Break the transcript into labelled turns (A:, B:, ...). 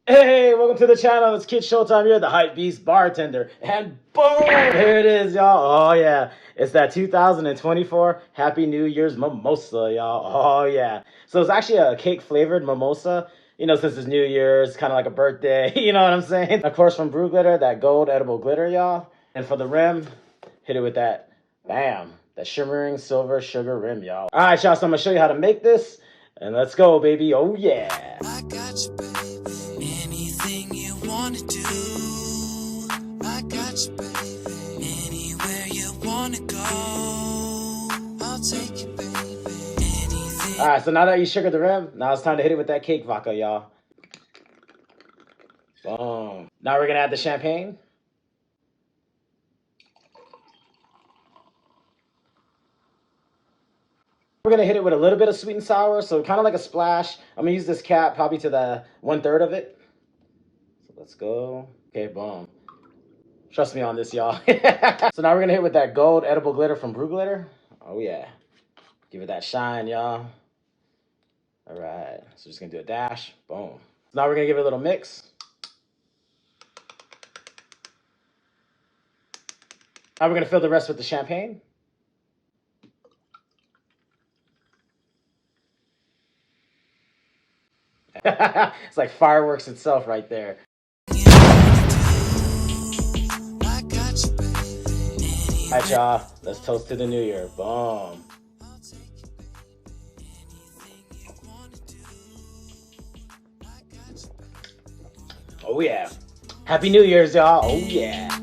A: Hey, welcome to the channel. It's Kid Showtime here, the hype beast bartender. And boom, here it is, y'all. Oh yeah, it's that 2024 Happy New Year's Mimosa, y'all. Oh yeah. So it's actually a cake flavored mimosa. You know, since it's New Year's, kind of like a birthday. You know what I'm saying? Of course, from Brew Glitter, that gold edible glitter, y'all. And for the rim, hit it with that, bam, that shimmering silver sugar rim, y'all. All right, y'all. So I'm gonna show you how to make this, and let's go, baby. Oh yeah.
B: I got you, baby. Anything you wanna do, I got you, baby. Anywhere you wanna go, I'll take you, baby. Anything.
A: All right, so now that you sugared the rim, now it's time to hit it with that cake vodka, y'all. Boom. Now we're gonna add the champagne. We're gonna hit it with a little bit of sweet and sour, so kind of like a splash. I'm gonna use this cap probably to the 1/3 of it. So let's go. Okay, boom. Trust me on this, y'all. So now we're gonna hit with that gold edible glitter from Brew Glitter. Oh yeah. Give it that shine, y'all. All right. So just gonna do a dash. Boom. Now we're gonna give it a little mix. Now we're gonna fill the rest with the champagne. It's like fireworks itself right there. Alright, y'all. Let's toast to the new year. Boom. Oh, yeah. Happy New Year's, y'all. Oh, yeah.